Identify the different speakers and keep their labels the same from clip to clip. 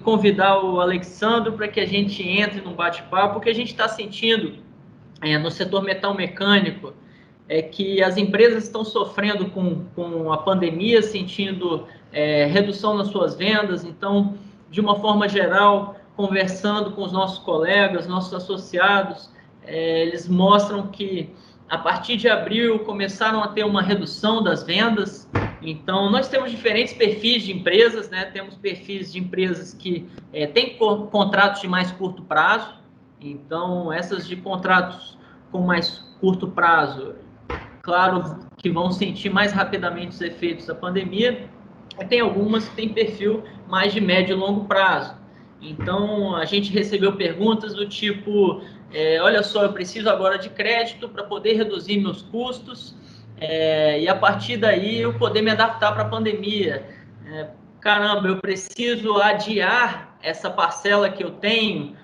Speaker 1: convidar o Alexandro para que a gente entre num bate-papo, que a gente está sentindo no setor metal mecânico é que as empresas estão sofrendo com a pandemia, sentindo redução nas suas vendas. Então, de uma forma geral, conversando com os nossos colegas, nossos associados, eles mostram que a partir de abril começaram a ter uma redução das vendas. Então, nós temos diferentes perfis de empresas, né? Temos perfis de empresas que têm contratos de mais curto prazo. Então, essas de contratos com mais curto prazo, claro que vão sentir mais rapidamente os efeitos da pandemia. E tem algumas que têm perfil mais de médio e longo prazo. Então, a gente recebeu perguntas do tipo, olha só, eu preciso agora de crédito para poder reduzir meus custos e a partir daí eu poder me adaptar para a pandemia. Caramba, eu preciso adiar essa parcela que eu tenho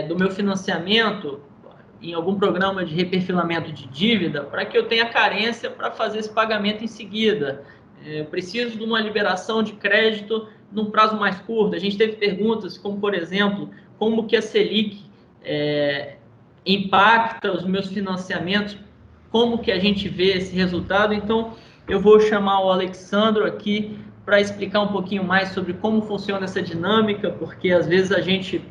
Speaker 1: do meu financiamento em algum programa de reperfilamento de dívida para que eu tenha carência para fazer esse pagamento em seguida. Eu preciso de uma liberação de crédito num prazo mais curto. A gente teve perguntas como, por exemplo, como que a Selic impacta os meus financiamentos, como que a gente vê esse resultado. Então, eu vou chamar o Alexandro aqui para explicar um pouquinho mais sobre como funciona essa dinâmica, porque às vezes a gente,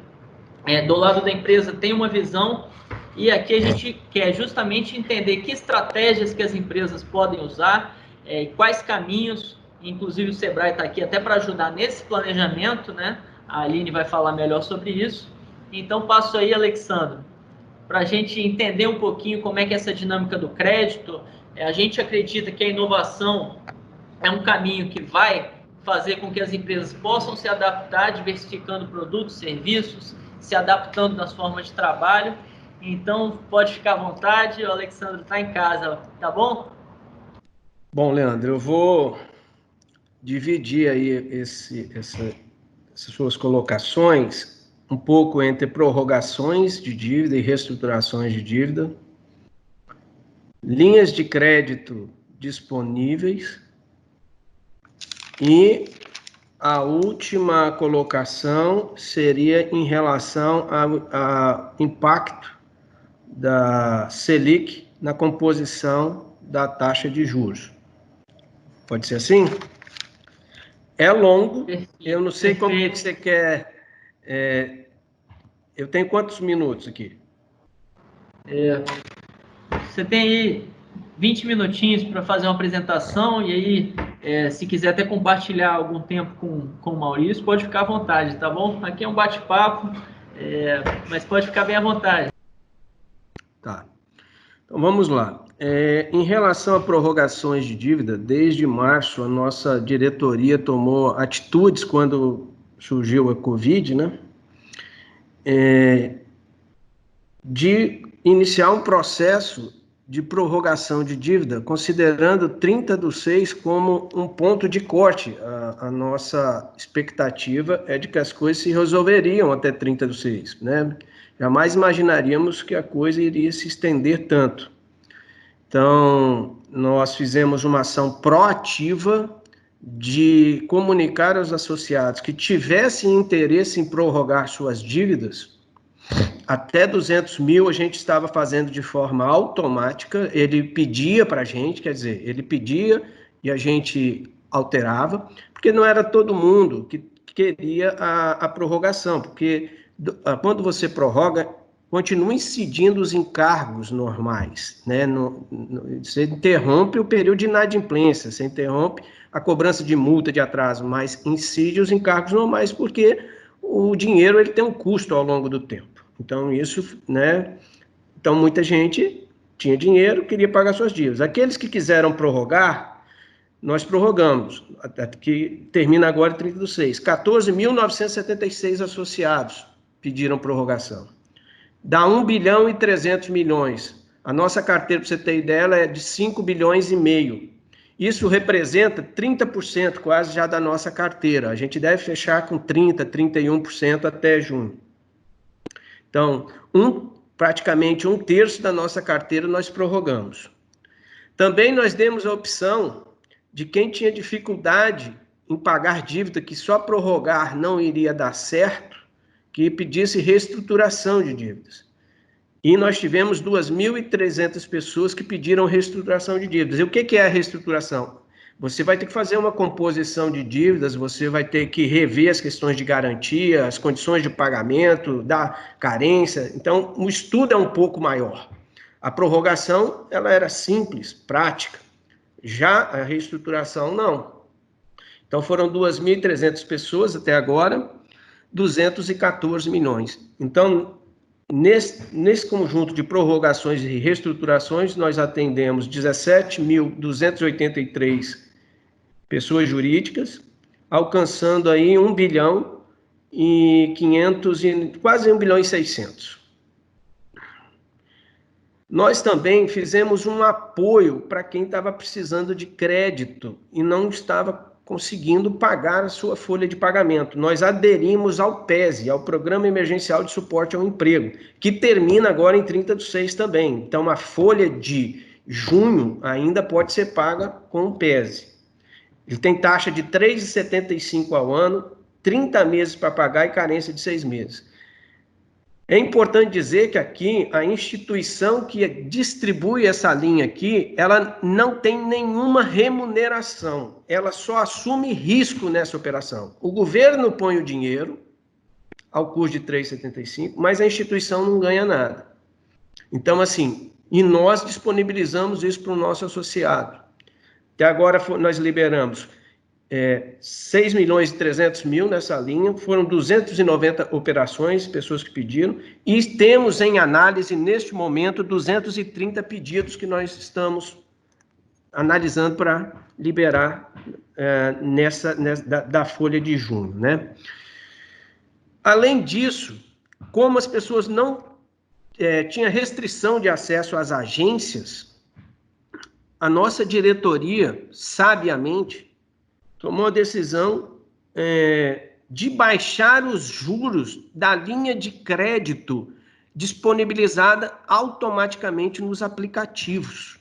Speaker 1: do lado da empresa, tem uma visão e aqui a gente quer justamente entender que estratégias que as empresas podem usar, quais caminhos, inclusive o Sebrae está aqui até para ajudar nesse planejamento, né? A Aline vai falar melhor sobre isso. Então, passo aí, Alexandre, para a gente entender um pouquinho como é que é essa dinâmica do crédito. A gente acredita que a inovação é um caminho que vai fazer com que as empresas possam se adaptar, diversificando produtos, serviços, se adaptando nas formas de trabalho. Então, pode ficar à vontade, o Alexandre está em casa, tá bom?
Speaker 2: Bom, Leandro, eu vou dividir aí essas suas colocações um pouco entre prorrogações de dívida e reestruturações de dívida, linhas de crédito disponíveis e a última colocação seria em relação ao impacto da Selic na composição da taxa de juros. Pode ser assim? É longo, eu não sei como que você quer. Eu tenho quantos minutos aqui?
Speaker 1: Você tem aí 20 minutinhos para fazer uma apresentação e aí, se quiser até compartilhar algum tempo com o Maurício, pode ficar à vontade, tá bom? Aqui é um bate-papo, mas pode ficar bem à vontade.
Speaker 2: Tá. Então, vamos lá. Em relação a prorrogações de dívida, desde março, a nossa diretoria tomou atitudes quando surgiu a Covid, né? De iniciar um processo de prorrogação de dívida, considerando 30/6 como um ponto de corte. A nossa expectativa é de que as coisas se resolveriam até 30/6, né? Jamais imaginaríamos que a coisa iria se estender tanto. Então, nós fizemos uma ação proativa de comunicar aos associados que tivessem interesse em prorrogar suas dívidas. Até 200 mil a gente estava fazendo de forma automática, ele pedia para a gente, quer dizer, ele pedia e a gente alterava, porque não era todo mundo que queria a prorrogação, porque quando você prorroga, continua incidindo os encargos normais, né? Você interrompe o período de inadimplência, você interrompe a cobrança de multa de atraso, mas incide os encargos normais, porque o dinheiro ele tem um custo ao longo do tempo. Então, isso, né? Então, muita gente tinha dinheiro, queria pagar suas dívidas. Aqueles que quiseram prorrogar, nós prorrogamos, até que termina agora 30/6. 14.976 associados pediram prorrogação. Dá 1 bilhão e 300 milhões. A nossa carteira, para você ter ideia, é de 5 bilhões e meio. Isso representa 30% quase já da nossa carteira. A gente deve fechar com 30%, 31% até junho. Então, praticamente 1/3 da nossa carteira nós prorrogamos. Também nós demos a opção de quem tinha dificuldade em pagar dívida, que só prorrogar não iria dar certo, que pedisse reestruturação de dívidas. E nós tivemos 2.300 pessoas que pediram reestruturação de dívidas. E o que é a reestruturação? Você vai ter que fazer uma composição de dívidas, você vai ter que rever as questões de garantia, as condições de pagamento, da carência. Então, o estudo é um pouco maior. A prorrogação, ela era simples, prática. Já a reestruturação, não. Então, foram 2.300 pessoas até agora, 214 milhões. Então, nesse conjunto de prorrogações e reestruturações, nós atendemos 17.283 pessoas jurídicas, alcançando aí 1 bilhão e 500, quase 1 bilhão e 600. Nós também fizemos um apoio para quem estava precisando de crédito e não estava conseguindo pagar a sua folha de pagamento. Nós aderimos ao PESE, ao Programa Emergencial de Suporte ao Emprego, que termina agora em 30/6 também. Então, a folha de junho ainda pode ser paga com o PESE. Ele tem taxa de R$ 3,75 ao ano, 30 meses para pagar e carência de 6 meses. É importante dizer que aqui a instituição que distribui essa linha aqui, ela não tem nenhuma remuneração, ela só assume risco nessa operação. O governo põe o dinheiro ao custo de 3,75, mas a instituição não ganha nada. Então, assim, e nós disponibilizamos isso para o nosso associado. Até agora nós liberamos 6 milhões e 300 mil nessa linha, foram 290 operações, pessoas que pediram, e temos em análise, neste momento, 230 pedidos que nós estamos analisando para liberar da folha de junho, né? Além disso, como as pessoas não tinham restrição de acesso às agências, a nossa diretoria, sabiamente, tomou a decisão de baixar os juros da linha de crédito disponibilizada automaticamente nos aplicativos.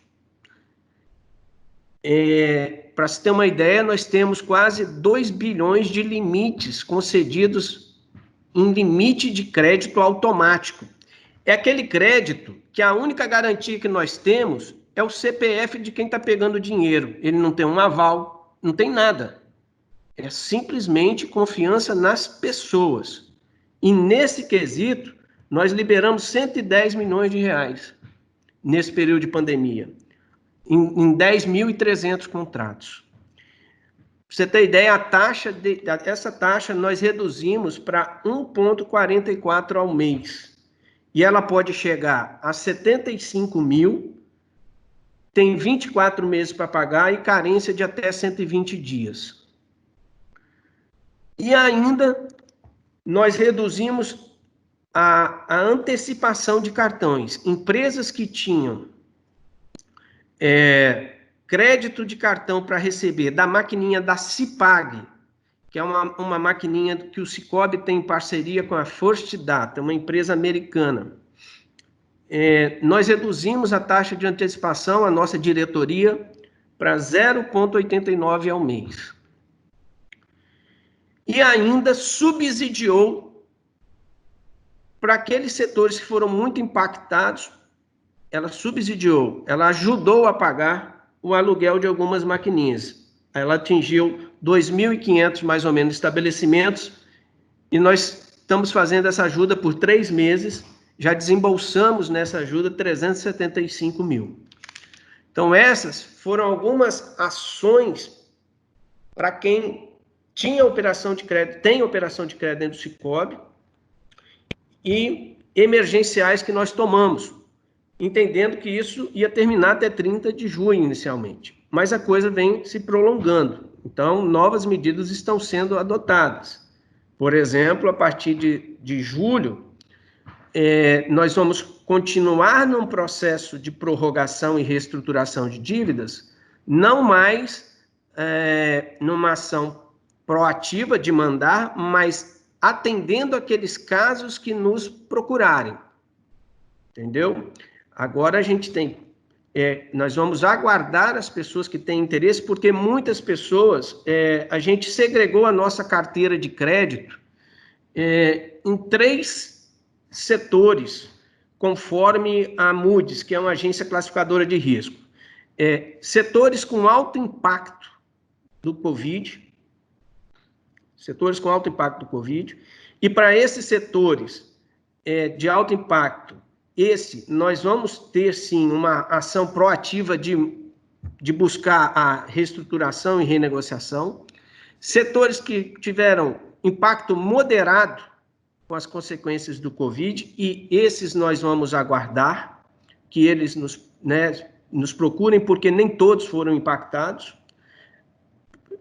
Speaker 2: Para se ter uma ideia, nós temos quase 2 bilhões de limites concedidos em limite de crédito automático. É aquele crédito que a única garantia que nós temos é o CPF de quem está pegando o dinheiro. Ele não tem um aval, não tem nada. É simplesmente confiança nas pessoas. E nesse quesito, nós liberamos 110 milhões de reais nesse período de pandemia, em 10.300 contratos. Para você ter ideia, essa taxa nós reduzimos para 1,44 ao mês. E ela pode chegar a 75 mil, tem 24 meses para pagar e carência de até 120 dias. E ainda nós reduzimos a antecipação de cartões. Empresas que tinham crédito de cartão para receber da maquininha da Cipag, que é uma maquininha que o Cicobi tem em parceria com a First Data, uma empresa americana. Nós reduzimos a taxa de antecipação, a nossa diretoria, para 0,89 ao mês. E ainda subsidiou para aqueles setores que foram muito impactados, ela subsidiou, ela ajudou a pagar o aluguel de algumas maquininhas. Ela atingiu 2.500, mais ou menos, estabelecimentos, e nós estamos fazendo essa ajuda por 3 meses, já desembolsamos nessa ajuda 375 mil. Então, essas foram algumas ações para quem tinha operação de crédito, tem operação de crédito dentro do Cicobi, e emergenciais que nós tomamos, entendendo que isso ia terminar até 30 de junho inicialmente. Mas a coisa vem se prolongando. Então, novas medidas estão sendo adotadas. Por exemplo, a partir de julho, nós vamos continuar num processo de prorrogação e reestruturação de dívidas, não mais numa ação proativa de mandar, mas atendendo aqueles casos que nos procurarem. Entendeu? Agora a gente tem Nós vamos aguardar as pessoas que têm interesse, porque muitas pessoas, a gente segregou a nossa carteira de crédito em 3 setores, conforme a Moody's, que é uma agência classificadora de risco. Setores com alto impacto do Covid, e para esses setores de alto impacto, nós vamos ter, sim, uma ação proativa de buscar a reestruturação e renegociação. Setores que tiveram impacto moderado com as consequências do Covid, e esses nós vamos aguardar que eles nos procurem, porque nem todos foram impactados.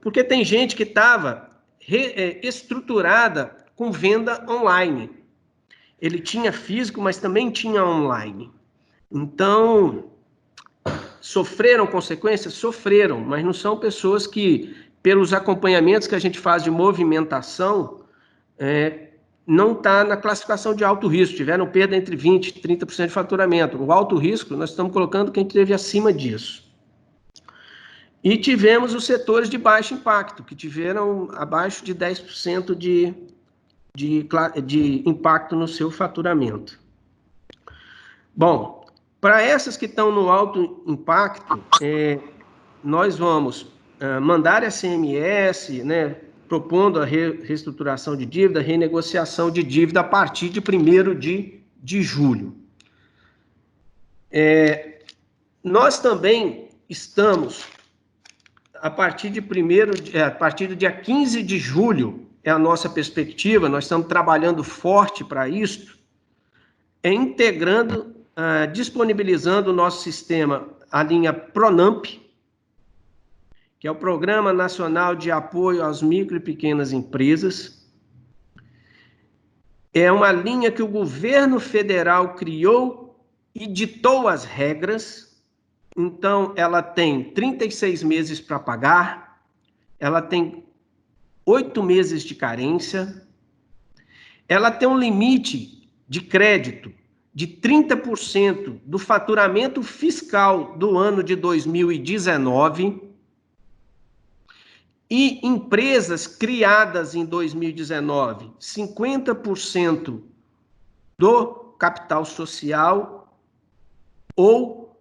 Speaker 2: Porque tem gente que estava estruturada com venda online. Ele tinha físico, mas também tinha online. Então, sofreram consequências? Sofreram, mas não são pessoas que, pelos acompanhamentos que a gente faz de movimentação, não está na classificação de alto risco, tiveram perda entre 20% e 30% de faturamento. O alto risco, nós estamos colocando quem teve acima disso. E tivemos os setores de baixo impacto, que tiveram abaixo de 10% de impacto no seu faturamento. Bom, para essas que estão no alto impacto, nós vamos mandar SMS, propondo a reestruturação de dívida, renegociação de dívida a partir de 1º de julho. Nós também estamos, a partir do dia 15 de julho, é a nossa perspectiva, nós estamos trabalhando forte para isso, integrando, disponibilizando o nosso sistema, a linha PRONAMP, que é o Programa Nacional de Apoio às Micro e Pequenas Empresas. É uma linha que o governo federal criou e ditou as regras. Então, ela tem 36 meses para pagar, ela tem 8 meses de carência, ela tem um limite de crédito de 30% do faturamento fiscal do ano de 2019, e empresas criadas em 2019, 50% do capital social ou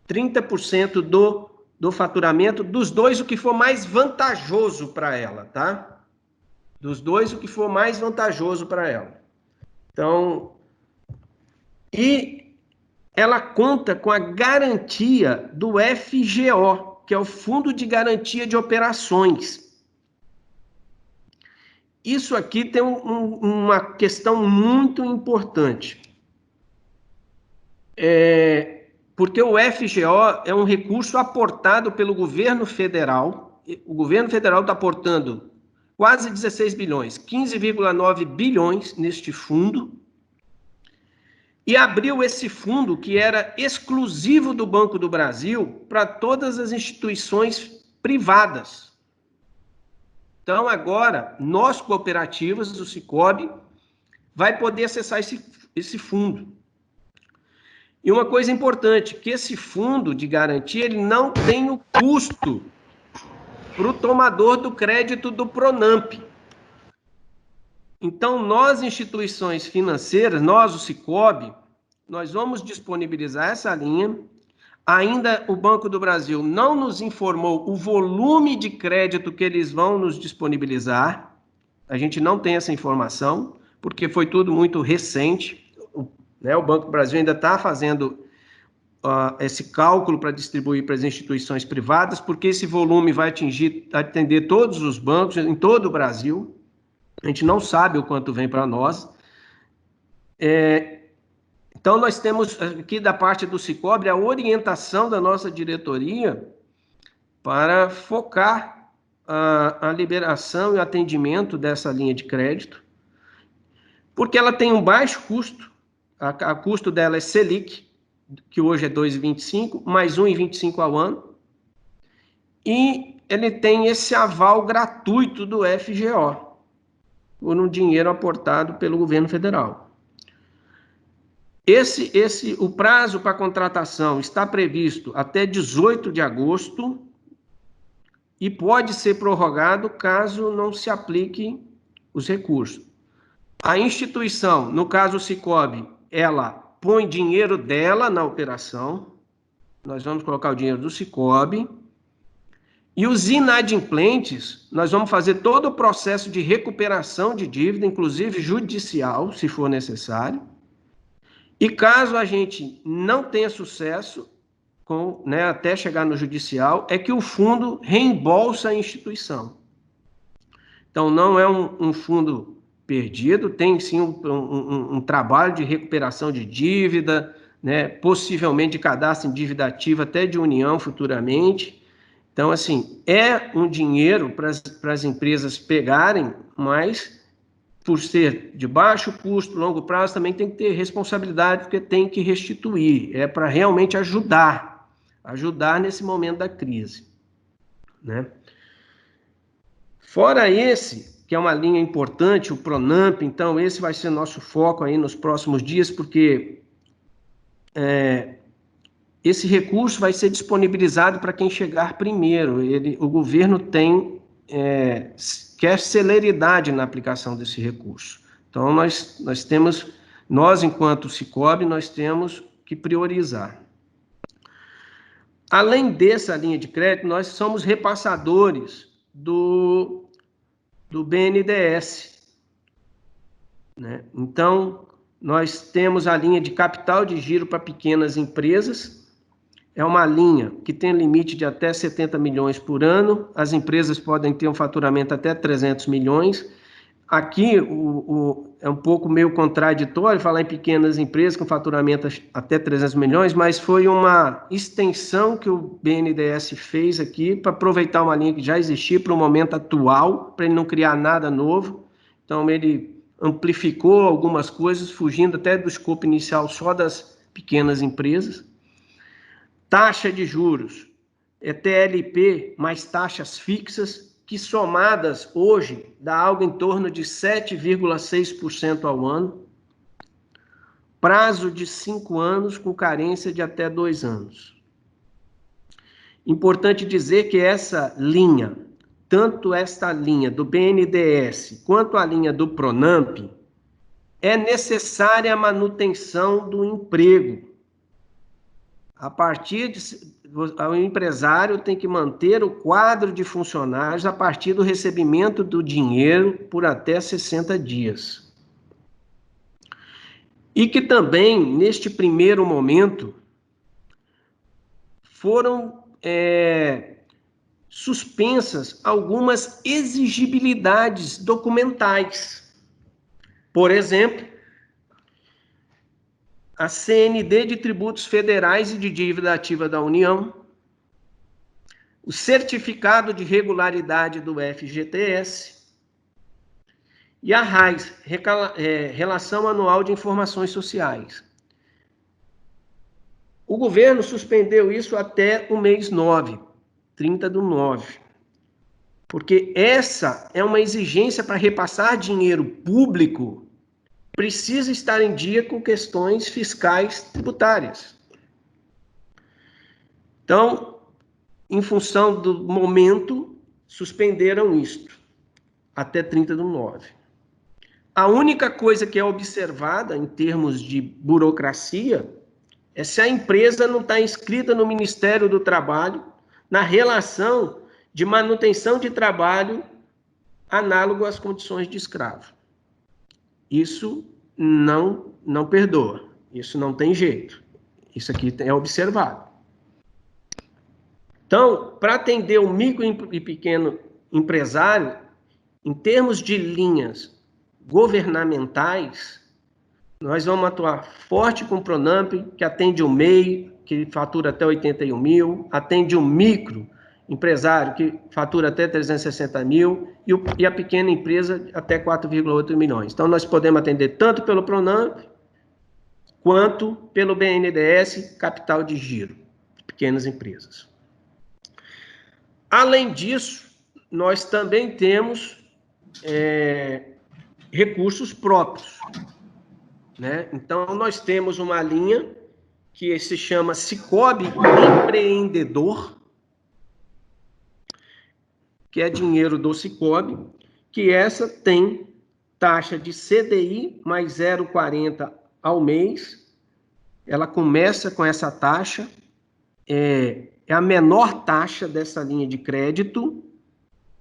Speaker 2: 30% do faturamento, dos dois o que for mais vantajoso para ela, tá? Dos dois o que for mais vantajoso para ela. Então, e ela conta com a garantia do FGO, que é o Fundo de Garantia de Operações. Isso aqui tem uma questão muito importante. Porque o FGO é um recurso aportado pelo governo federal. O governo federal está aportando quase 16 bilhões, 15,9 bilhões neste fundo, e abriu esse fundo, que era exclusivo do Banco do Brasil, para todas as instituições privadas. Então, agora, nós, cooperativas, o Sicoob, vai poder acessar esse fundo. E uma coisa importante, que esse fundo de garantia, ele não tem o custo para o tomador do crédito do PRONAMP. Então, nós, instituições financeiras, nós, o Sicoob, nós vamos disponibilizar essa linha. Ainda o Banco do Brasil não nos informou o volume de crédito que eles vão nos disponibilizar. A gente não tem essa informação, porque foi tudo muito recente. O Banco do Brasil ainda está fazendo esse cálculo para distribuir para as instituições privadas, porque esse volume vai atender todos os bancos em todo o Brasil. A gente não sabe o quanto vem para nós. Então, nós temos aqui da parte do Sicoob a orientação da nossa diretoria para focar a liberação e o atendimento dessa linha de crédito, porque ela tem um baixo custo, a custo dela é Selic, que hoje é 2,25, mais 1,25 ao ano, e ele tem esse aval gratuito do FGO, por um dinheiro aportado pelo governo federal. O prazo para contratação está previsto até 18 de agosto e pode ser prorrogado caso não se aplique os recursos. A instituição, no caso o Sicoob, ela põe dinheiro dela na operação, nós vamos colocar o dinheiro do Sicoob, e os inadimplentes, nós vamos fazer todo o processo de recuperação de dívida, inclusive judicial, se for necessário. E caso a gente não tenha sucesso, até chegar no judicial, é que o fundo reembolsa a instituição. Então, não é um fundo perdido, tem sim um trabalho de recuperação de dívida, né, possivelmente de cadastro em dívida ativa, até de união futuramente. Então, assim, é um dinheiro para as empresas pegarem, mas por ser de baixo custo, longo prazo, também tem que ter responsabilidade, porque tem que restituir. É para realmente ajudar nesse momento da crise, né? Fora esse, que é uma linha importante, o Pronamp, então esse vai ser nosso foco aí nos próximos dias, porque esse recurso vai ser disponibilizado para quem chegar primeiro. O governo quer celeridade na aplicação desse recurso. Então, nós enquanto Sicoob, nós temos que priorizar. Além dessa linha de crédito, nós somos repassadores do BNDES, né? Então, nós temos a linha de capital de giro para pequenas empresas. É uma linha que tem limite de até 70 milhões por ano. As empresas podem ter um faturamento até 300 milhões. Aqui é um pouco meio contraditório falar em pequenas empresas com faturamento até 300 milhões, mas foi uma extensão que o BNDES fez aqui para aproveitar uma linha que já existia para o momento atual, para ele não criar nada novo. Então, ele amplificou algumas coisas, fugindo até do escopo inicial só das pequenas empresas. Taxa de juros, TLP mais taxas fixas, que somadas hoje dá algo em torno de 7,6% ao ano. Prazo de 5 anos com carência de até 2 anos. Importante dizer que essa linha, tanto esta linha do BNDES quanto a linha do Pronamp, é necessária a manutenção do emprego. O empresário tem que manter o quadro de funcionários a partir do recebimento do dinheiro por até 60 dias. E que também, neste primeiro momento, foram suspensas algumas exigibilidades documentais. Por exemplo, a CND de tributos federais e de dívida ativa da União, o certificado de regularidade do FGTS e a RAIS, Relação Anual de Informações Sociais. O governo suspendeu isso até o mês 9, 30/9, porque essa é uma exigência para repassar dinheiro público, precisa estar em dia com questões fiscais tributárias. Então, em função do momento, suspenderam isto até 30/9. A única coisa que é observada em termos de burocracia é se a empresa não está inscrita no Ministério do Trabalho na relação de manutenção de trabalho análogo às condições de escravo. Isso não perdoa, isso não tem jeito, isso aqui é observado. Então, para atender o micro e pequeno empresário, em termos de linhas governamentais, nós vamos atuar forte com o Pronamp, que atende o MEI, que fatura até 81 mil, atende o micro empresário, que fatura até 360 mil, e a pequena empresa até 4,8 milhões. Então, nós podemos atender tanto pelo Pronamp, quanto pelo BNDES, capital de giro, de pequenas empresas. Além disso, nós também temos recursos próprios, né? Então, nós temos uma linha que se chama Sicoob Empreendedor, que é dinheiro do Sicoob, que essa tem taxa de CDI mais 0,40 ao mês. Ela começa com essa taxa, é a menor taxa dessa linha de crédito,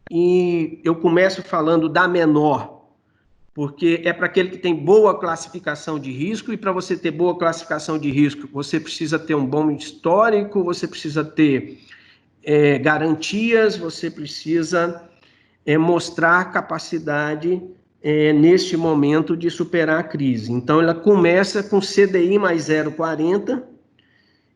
Speaker 2: e eu começo falando da menor, porque é para aquele que tem boa classificação de risco, e para você ter boa classificação de risco, você precisa ter um bom histórico, você precisa ter garantias, você precisa mostrar capacidade neste momento de superar a crise. Então, ela começa com CDI mais 0,40,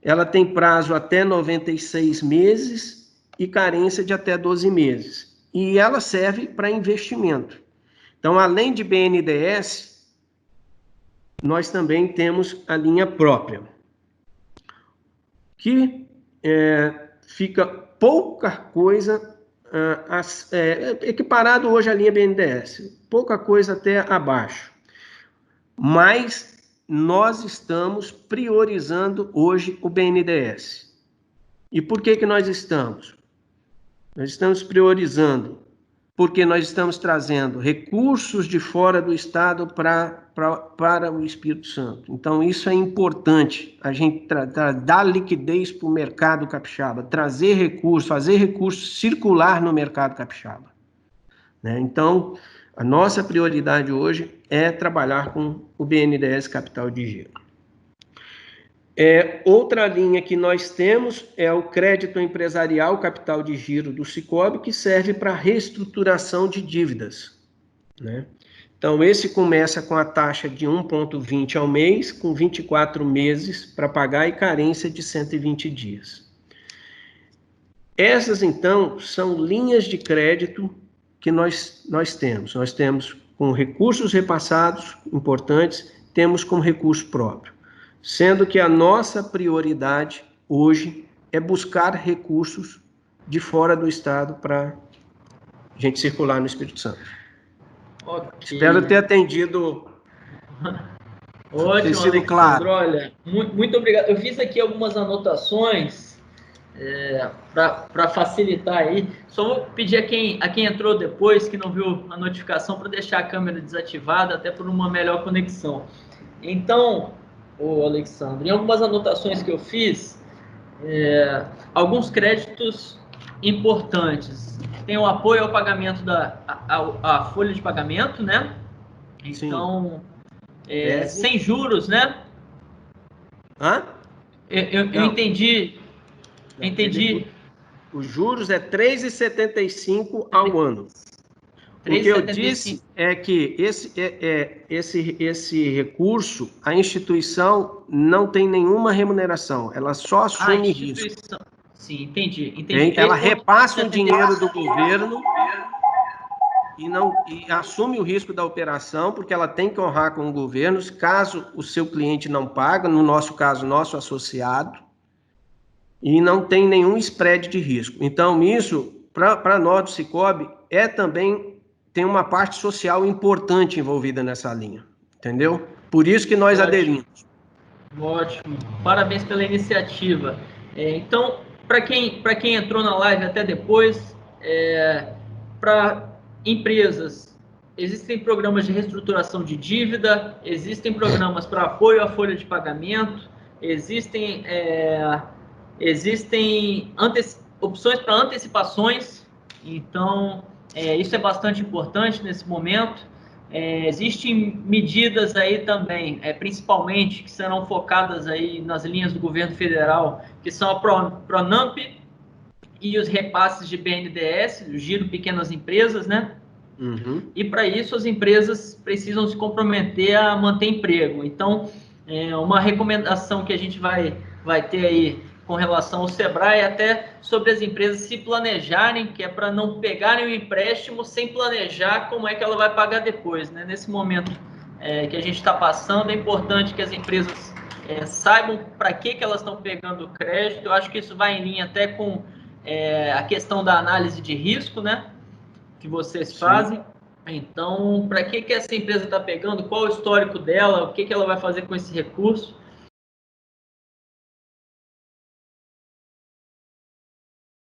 Speaker 2: ela tem prazo até 96 meses e carência de até 12 meses. E ela serve para investimento. Então, além de BNDES, nós também temos a linha própria, que fica pouca coisa equiparado hoje à linha BNDES, pouca coisa até abaixo. Mas nós estamos priorizando hoje o BNDES. E por que nós estamos? Nós estamos priorizando porque nós estamos trazendo recursos de fora do Estado para o Espírito Santo. Então, isso é importante, a gente dar liquidez para o mercado capixaba, trazer recursos, fazer recursos circular no mercado capixaba, né? Então, a nossa prioridade hoje é trabalhar com o BNDES Capital de Giro. Outra linha que nós temos é o crédito empresarial capital de giro do Sicoob, que serve para reestruturação de dívidas, né? Então, esse começa com a taxa de 1,20 ao mês, com 24 meses para pagar e carência de 120 dias. Essas, então, são linhas de crédito que nós temos. Nós temos com recursos repassados importantes, temos com recurso próprio. Sendo que a nossa prioridade hoje é buscar recursos de fora do Estado para a gente circular no Espírito Santo. Okay. Espero ter atendido.
Speaker 1: Ótimo, Alexandre. Claro. Olha, muito obrigado. Eu fiz aqui algumas anotações para facilitar aí. Só vou pedir a quem entrou depois, que não viu a notificação, para deixar a câmera desativada, até por uma melhor conexão. Então, Alexandre, em algumas anotações que eu fiz, alguns créditos importantes. Tem o apoio ao pagamento a folha de pagamento, né? Então, sem juros, né?
Speaker 2: Hã?
Speaker 1: Eu entendi. Entendi.
Speaker 2: Os juros é 3,75 ao ano. O que eu disse é que esse recurso, a instituição não tem nenhuma remuneração, ela só assume risco.
Speaker 1: Sim, entendi.
Speaker 2: Ela repassa o dinheiro do governo e assume o risco da operação, porque ela tem que honrar com o governo, caso o seu cliente não paga, no nosso caso, nosso associado, e não tem nenhum spread de risco. Então, isso, para nós do Sicoob, também tem uma parte social importante envolvida nessa linha, entendeu? Por isso que nós aderimos.
Speaker 1: Ótimo, parabéns pela iniciativa. Então, para quem entrou na live até depois, para empresas, existem programas de reestruturação de dívida, existem programas para apoio à folha de pagamento, existem opções para antecipações. Então, isso é bastante importante nesse momento. Existem medidas aí também, principalmente, que serão focadas aí nas linhas do governo federal, que são a Pronamp e os repasses de BNDES, o Giro Pequenas Empresas, né?
Speaker 2: Uhum.
Speaker 1: E para isso as empresas precisam se comprometer a manter emprego. Então, uma recomendação que a gente vai ter aí com relação ao Sebrae, até sobre as empresas se planejarem, que é para não pegarem o empréstimo sem planejar como é que ela vai pagar depois, né? Nesse momento que a gente está passando, é importante que as empresas saibam para que elas estão pegando o crédito. Eu acho que isso vai em linha até com a questão da análise de risco, né? Que vocês fazem. Então, para que essa empresa está pegando? Qual o histórico dela? O que ela vai fazer com esse recurso?